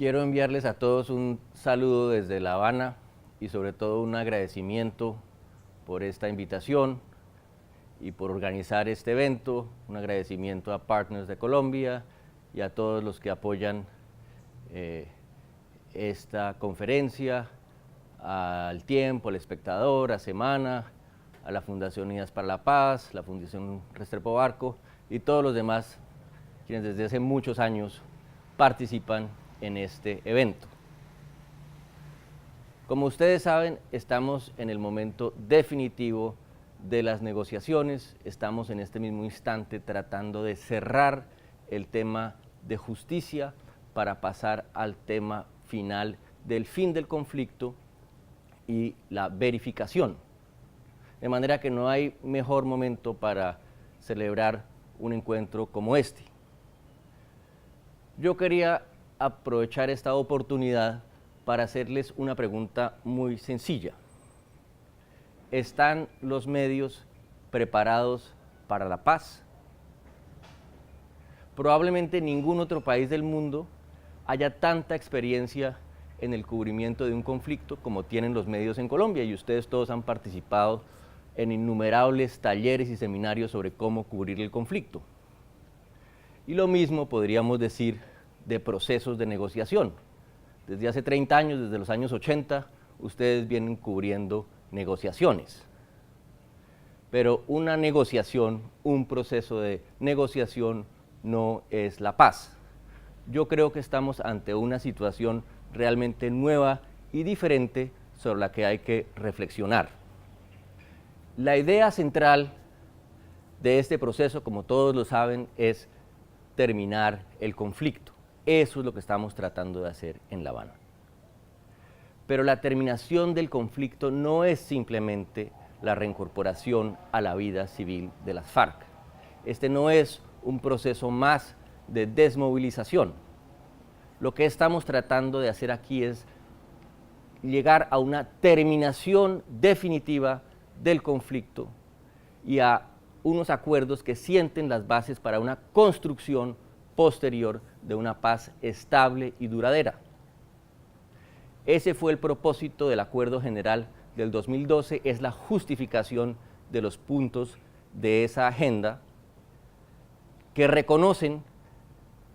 Quiero enviarles a todos un saludo desde La Habana y sobre todo un agradecimiento por esta invitación y por organizar este evento, un agradecimiento a Partners de Colombia y a todos los que apoyan esta conferencia, al Tiempo, al Espectador, a Semana, a la Fundación Unidas para la Paz, la Fundación Restrepo Barco y todos los demás quienes desde hace muchos años participan en este evento. Como ustedes saben, estamos en el momento definitivo de las negociaciones, estamos en este mismo instante tratando de cerrar el tema de justicia para pasar al tema final del fin del conflicto y la verificación. De manera que no hay mejor momento para celebrar un encuentro como este. Yo quería aprovechar esta oportunidad para hacerles una pregunta muy sencilla. ¿Están los medios preparados para la paz? Probablemente ningún otro país del mundo haya tanta experiencia en el cubrimiento de un conflicto como tienen los medios en Colombia, y ustedes todos han participado en innumerables talleres y seminarios sobre cómo cubrir el conflicto. Y lo mismo podríamos decir de procesos de negociación. Desde hace 30 años, desde los años 80, ustedes vienen cubriendo negociaciones. Pero una negociación, un proceso de negociación no es la paz. Yo creo que estamos ante una situación realmente nueva y diferente sobre la que hay que reflexionar. La idea central de este proceso, como todos lo saben, es terminar el conflicto. Eso es lo que estamos tratando de hacer en La Habana. Pero la terminación del conflicto no es simplemente la reincorporación a la vida civil de las FARC. Este no es un proceso más de desmovilización. Lo que estamos tratando de hacer aquí es llegar a una terminación definitiva del conflicto y a unos acuerdos que sienten las bases para una construcción posterior de una paz estable y duradera. Ese fue el propósito del Acuerdo General del 2012, es la justificación de los puntos de esa agenda que reconocen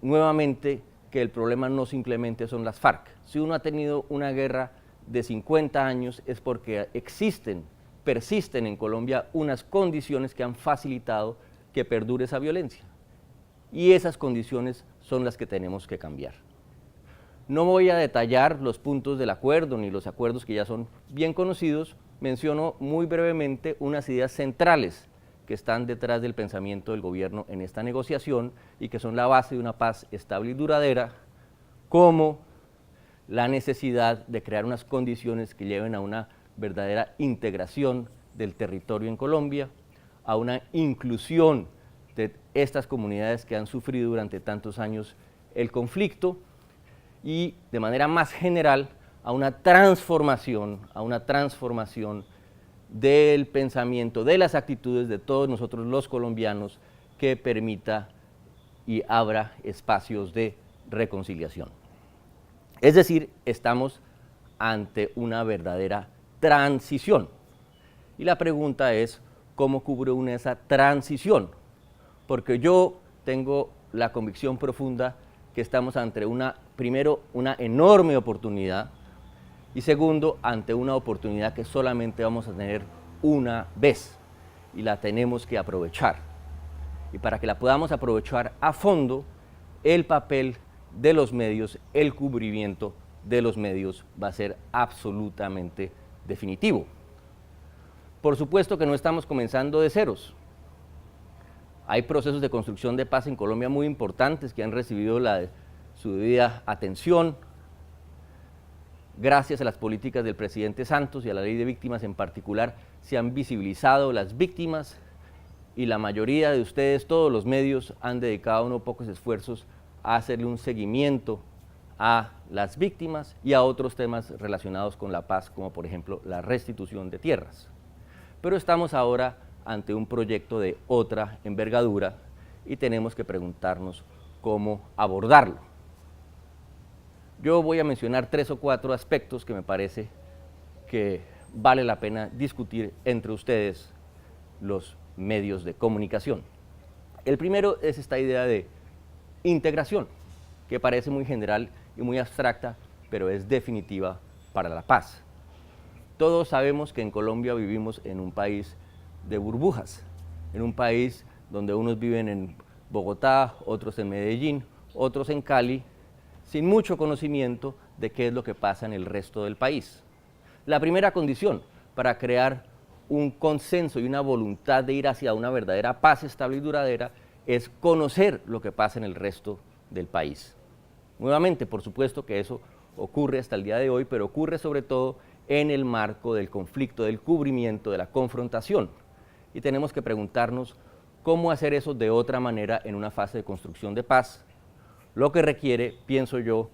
nuevamente que el problema no simplemente son las FARC. Si uno ha tenido una guerra de 50 años es porque persisten en Colombia unas condiciones que han facilitado que perdure esa violencia. Y esas condiciones son las que tenemos que cambiar. No voy a detallar los puntos del acuerdo ni los acuerdos que ya son bien conocidos, menciono muy brevemente unas ideas centrales que están detrás del pensamiento del gobierno en esta negociación y que son la base de una paz estable y duradera, como la necesidad de crear unas condiciones que lleven a una verdadera integración del territorio en Colombia, a una inclusión de estas comunidades que han sufrido durante tantos años el conflicto y de manera más general a una transformación del pensamiento, de las actitudes de todos nosotros los colombianos que permita y abra espacios de reconciliación. Es decir, estamos ante una verdadera transición. Y la pregunta es, ¿cómo cubre uno esa transición? Porque yo tengo la convicción profunda que estamos ante primero, una enorme oportunidad y segundo, ante una oportunidad que solamente vamos a tener una vez y la tenemos que aprovechar. Y para que la podamos aprovechar a fondo, el papel de los medios, el cubrimiento de los medios va a ser absolutamente definitivo. Por supuesto que no estamos comenzando de ceros. Hay procesos de construcción de paz en Colombia muy importantes que han recibido su debida atención. Gracias a las políticas del presidente Santos y a la ley de víctimas en particular, se han visibilizado las víctimas y la mayoría de ustedes, todos los medios, han dedicado no pocos esfuerzos a hacerle un seguimiento a las víctimas y a otros temas relacionados con la paz, como por ejemplo la restitución de tierras. Pero estamos ahora ante un proyecto de otra envergadura y tenemos que preguntarnos cómo abordarlo. Yo voy a mencionar 3 o 4 aspectos que me parece que vale la pena discutir entre ustedes, los medios de comunicación. El primero es esta idea de integración, que parece muy general y muy abstracta, pero es definitiva para la paz. Todos sabemos que en Colombia vivimos en un país de burbujas, en un país donde unos viven en Bogotá, otros en Medellín, otros en Cali, sin mucho conocimiento de qué es lo que pasa en el resto del país. La primera condición para crear un consenso y una voluntad de ir hacia una verdadera paz estable y duradera es conocer lo que pasa en el resto del país. Nuevamente, por supuesto que eso ocurre hasta el día de hoy, pero ocurre sobre todo en el marco del conflicto, del cubrimiento, de la confrontación. Y tenemos que preguntarnos cómo hacer eso de otra manera en una fase de construcción de paz, lo que requiere, pienso yo,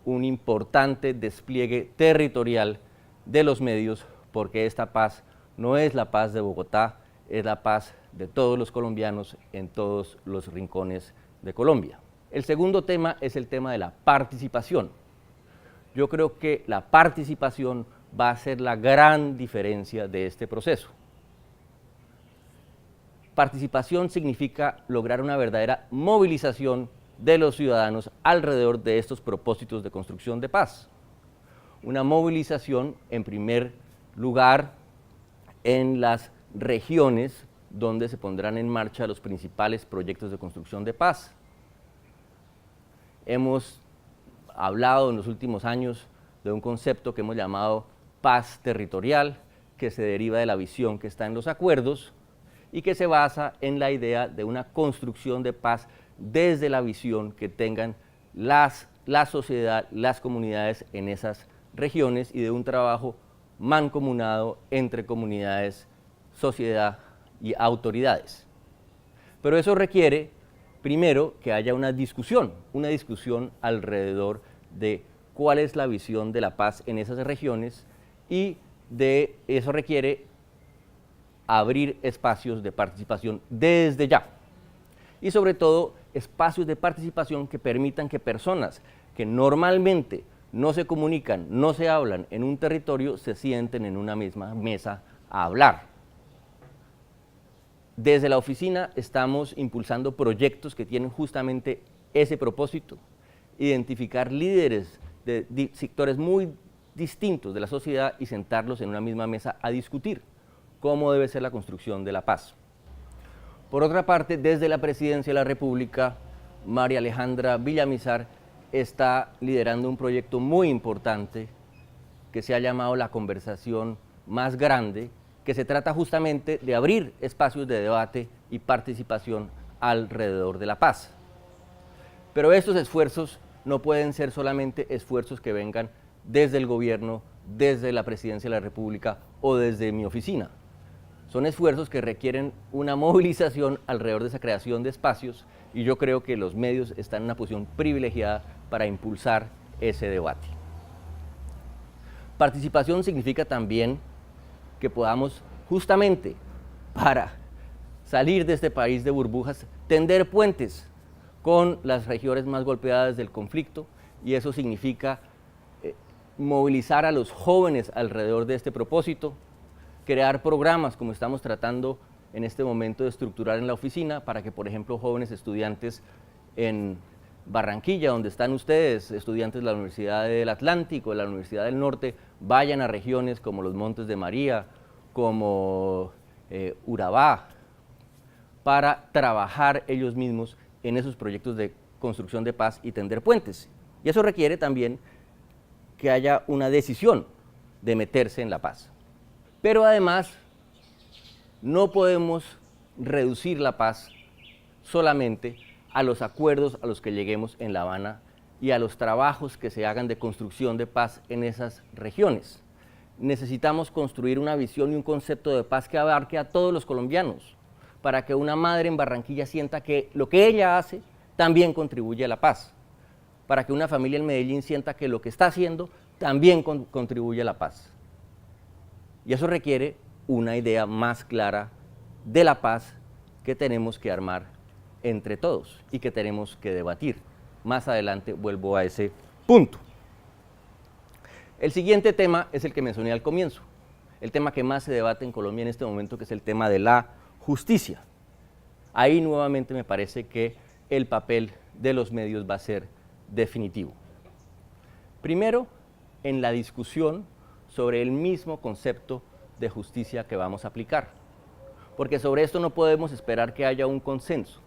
un importante despliegue territorial de los medios, porque esta paz no es la paz de Bogotá, es la paz de todos los colombianos en todos los rincones de Colombia. El segundo tema es el tema de la participación. Yo creo que la participación va a ser la gran diferencia de este proceso. Participación significa lograr una verdadera movilización de los ciudadanos alrededor de estos propósitos de construcción de paz. Una movilización, en primer lugar, en las regiones donde se pondrán en marcha los principales proyectos de construcción de paz. Hemos hablado en los últimos años de un concepto que hemos llamado paz territorial, que se deriva de la visión que está en los acuerdos y que se basa en la idea de una construcción de paz desde la visión que tengan la sociedad, las comunidades en esas regiones y de un trabajo mancomunado entre comunidades, sociedad y autoridades. Pero eso requiere, primero, que haya una discusión alrededor de cuál es la visión de la paz en esas regiones, y de eso requiere abrir espacios de participación desde ya. Y sobre todo, espacios de participación que permitan que personas que normalmente no se comunican, no se hablan en un territorio, se sienten en una misma mesa a hablar. Desde la oficina estamos impulsando proyectos que tienen justamente ese propósito: identificar líderes de sectores muy distintos de la sociedad y sentarlos en una misma mesa a discutir cómo debe ser la construcción de la paz. Por otra parte, desde la Presidencia de la República, María Alejandra Villamizar está liderando un proyecto muy importante que se ha llamado La Conversación Más Grande, que se trata justamente de abrir espacios de debate y participación alrededor de la paz. Pero estos esfuerzos no pueden ser solamente esfuerzos que vengan desde el gobierno, desde la Presidencia de la República o desde mi oficina. Son esfuerzos que requieren una movilización alrededor de esa creación de espacios, y yo creo que los medios están en una posición privilegiada para impulsar ese debate. Participación significa también que podamos, justamente para salir de este país de burbujas, tender puentes con las regiones más golpeadas del conflicto, y eso significa movilizar a los jóvenes alrededor de este propósito, crear programas como estamos tratando en este momento de estructurar en la oficina para que, por ejemplo, jóvenes estudiantes en Barranquilla, donde están ustedes, estudiantes de la Universidad del Atlántico, de la Universidad del Norte, vayan a regiones como los Montes de María, como Urabá, para trabajar ellos mismos en esos proyectos de construcción de paz y tender puentes. Y eso requiere también que haya una decisión de meterse en la paz. Pero además, no podemos reducir la paz solamente a los acuerdos a los que lleguemos en La Habana y a los trabajos que se hagan de construcción de paz en esas regiones. Necesitamos construir una visión y un concepto de paz que abarque a todos los colombianos, para que una madre en Barranquilla sienta que lo que ella hace también contribuye a la paz, para que una familia en Medellín sienta que lo que está haciendo también contribuye a la paz. Y eso requiere una idea más clara de la paz que tenemos que armar entre todos y que tenemos que debatir. Más adelante vuelvo a ese punto. El siguiente tema es el que mencioné al comienzo, el tema que más se debate en Colombia en este momento, que es el tema de la justicia. Ahí nuevamente me parece que el papel de los medios va a ser definitivo. Primero, en la discusión sobre el mismo concepto de justicia que vamos a aplicar, porque sobre esto no podemos esperar que haya un consenso.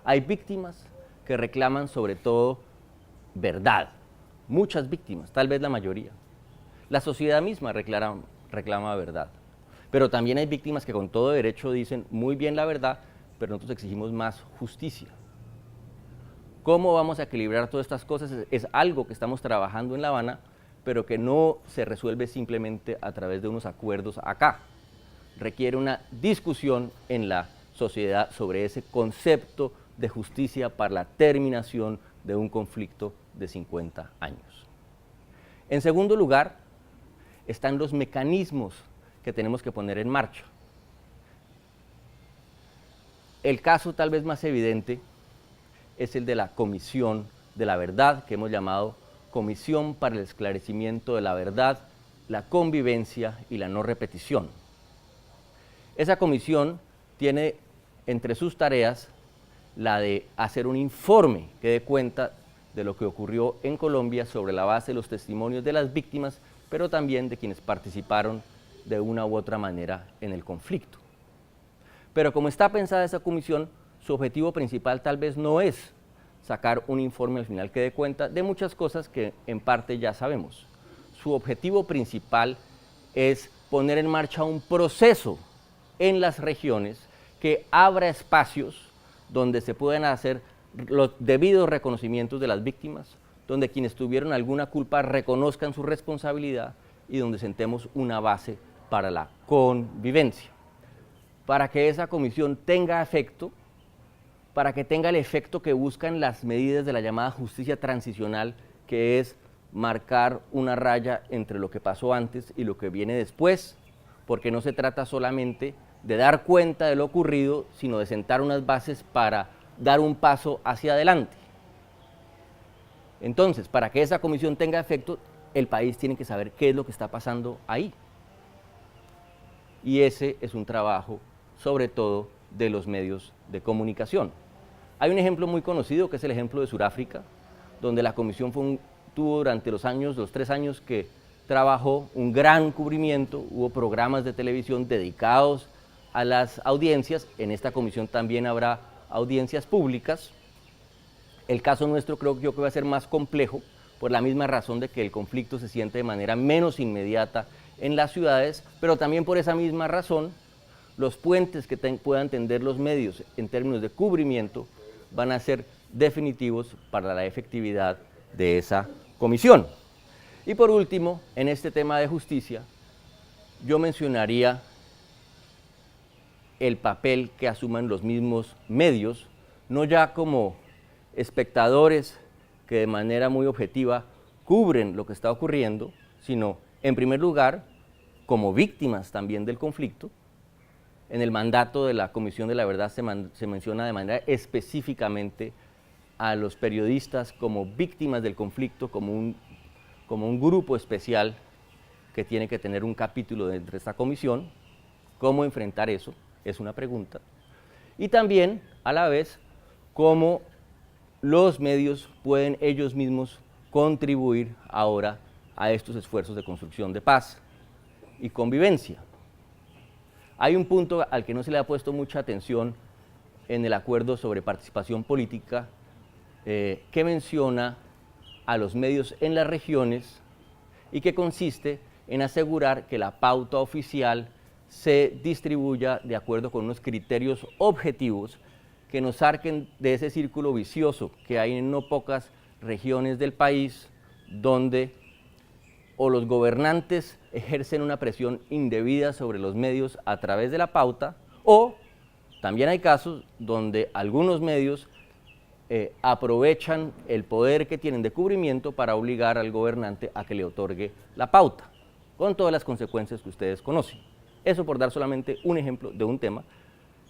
Hay víctimas que reclaman sobre todo verdad, muchas víctimas, tal vez la mayoría. La sociedad misma reclama verdad, pero también hay víctimas que con todo derecho dicen muy bien la verdad, pero nosotros exigimos más justicia. ¿Cómo vamos a equilibrar todas estas cosas? Es algo que estamos trabajando en La Habana, pero que no se resuelve simplemente a través de unos acuerdos acá. Requiere una discusión en la sociedad sobre ese concepto de justicia para la terminación de un conflicto de 50 años. En segundo lugar, están los mecanismos que tenemos que poner en marcha. El caso tal vez más evidente es el de la Comisión de la Verdad, que hemos llamado Comisión para el Esclarecimiento de la Verdad, la Convivencia y la No Repetición. Esa comisión tiene entre sus tareas la de hacer un informe que dé cuenta de lo que ocurrió en Colombia sobre la base de los testimonios de las víctimas, pero también de quienes participaron de una u otra manera en el conflicto. Pero como está pensada esa comisión, su objetivo principal tal vez no es sacar un informe al final que dé cuenta de muchas cosas que en parte ya sabemos. Su objetivo principal es poner en marcha un proceso en las regiones que abra espacios donde se puedan hacer los debidos reconocimientos de las víctimas, donde quienes tuvieron alguna culpa reconozcan su responsabilidad y donde sentemos una base para la convivencia. Para que esa comisión tenga efecto, para que tenga el efecto que buscan las medidas de la llamada justicia transicional, que es marcar una raya entre lo que pasó antes y lo que viene después, porque no se trata solamente de dar cuenta de lo ocurrido, sino de sentar unas bases para dar un paso hacia adelante. Entonces, para que esa comisión tenga efecto, el país tiene que saber qué es lo que está pasando ahí. Y ese es un trabajo, sobre todo, de los medios de comunicación. Hay un ejemplo muy conocido, que es el ejemplo de Sudáfrica, donde la comisión tuvo durante los 3 años que trabajó un gran cubrimiento, hubo programas de televisión dedicados a las audiencias, en esta comisión también habrá audiencias públicas. El caso nuestro creo que va a ser más complejo, por la misma razón de que el conflicto se siente de manera menos inmediata en las ciudades, pero también por esa misma razón, los puentes que puedan tender los medios en términos de cubrimiento van a ser definitivos para la efectividad de esa comisión. Y por último, en este tema de justicia, yo mencionaría el papel que asuman los mismos medios, no ya como espectadores que de manera muy objetiva cubren lo que está ocurriendo, sino, en primer lugar, como víctimas también del conflicto. En el mandato de la Comisión de la Verdad se menciona de manera específicamente a los periodistas como víctimas del conflicto, como un grupo especial que tiene que tener un capítulo dentro de esta comisión. ¿Cómo enfrentar eso? Es una pregunta. Y también, a la vez, cómo los medios pueden ellos mismos contribuir ahora a estos esfuerzos de construcción de paz y convivencia. Hay un punto al que no se le ha puesto mucha atención en el acuerdo sobre participación política, que menciona a los medios en las regiones y que consiste en asegurar que la pauta oficial se distribuya de acuerdo con unos criterios objetivos que nos saquen de ese círculo vicioso que hay en no pocas regiones del país, donde o los gobernantes ejercen una presión indebida sobre los medios a través de la pauta, o también hay casos donde algunos medios aprovechan el poder que tienen de cubrimiento para obligar al gobernante a que le otorgue la pauta, con todas las consecuencias que ustedes conocen. Eso por dar solamente un ejemplo de un tema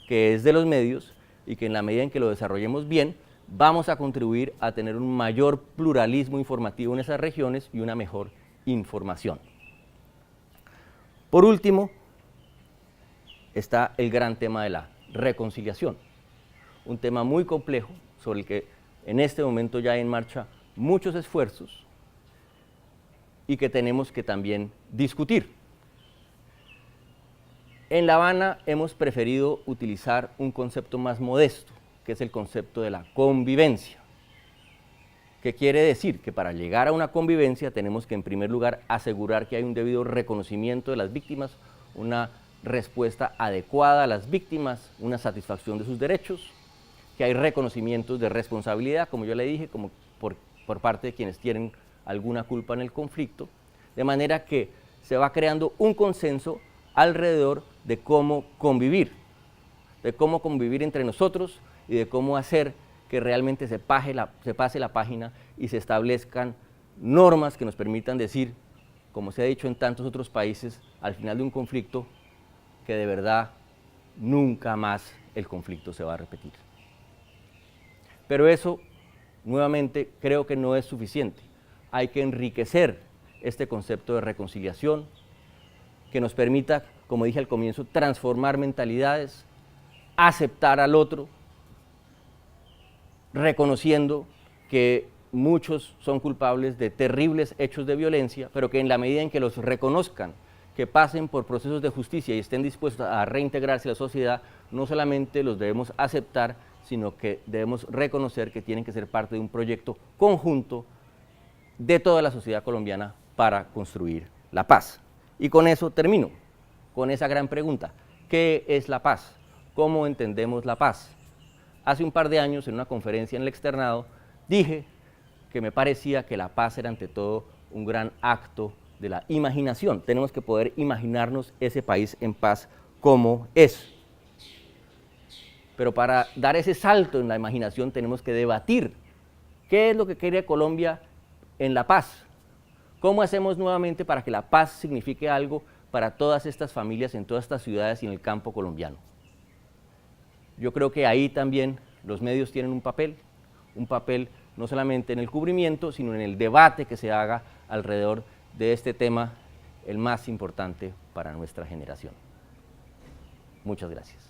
que es de los medios y que en la medida en que lo desarrollemos bien, vamos a contribuir a tener un mayor pluralismo informativo en esas regiones y una mejor información. Por último, está el gran tema de la reconciliación, un tema muy complejo sobre el que en este momento ya hay en marcha muchos esfuerzos y que tenemos que también discutir. En La Habana hemos preferido utilizar un concepto más modesto, que es el concepto de la convivencia. ¿Qué quiere decir? Que para llegar a una convivencia tenemos que en primer lugar asegurar que hay un debido reconocimiento de las víctimas, una respuesta adecuada a las víctimas, una satisfacción de sus derechos, que hay reconocimientos de responsabilidad, como yo le dije, como por parte de quienes tienen alguna culpa en el conflicto, de manera que se va creando un consenso alrededor de cómo convivir entre nosotros y de cómo hacer que realmente se pase la página y se establezcan normas que nos permitan decir, como se ha dicho en tantos otros países, al final de un conflicto, que de verdad nunca más el conflicto se va a repetir. Pero eso, nuevamente, creo que no es suficiente. Hay que enriquecer este concepto de reconciliación que nos permita, como dije al comienzo, transformar mentalidades, aceptar al otro, reconociendo que muchos son culpables de terribles hechos de violencia, pero que en la medida en que los reconozcan, que pasen por procesos de justicia y estén dispuestos a reintegrarse a la sociedad, no solamente los debemos aceptar, sino que debemos reconocer que tienen que ser parte de un proyecto conjunto de toda la sociedad colombiana para construir la paz. Y con eso termino, con esa gran pregunta: ¿qué es la paz? ¿Cómo entendemos la paz? Hace un par de años, en una conferencia en el externado, dije que me parecía que la paz era ante todo un gran acto de la imaginación. Tenemos que poder imaginarnos ese país en paz como es. Pero para dar ese salto en la imaginación tenemos que debatir qué es lo que quiere Colombia en la paz. ¿Cómo hacemos nuevamente para que la paz signifique algo para todas estas familias en todas estas ciudades y en el campo colombiano? Yo creo que ahí también los medios tienen un papel no solamente en el cubrimiento, sino en el debate que se haga alrededor de este tema, el más importante para nuestra generación. Muchas gracias.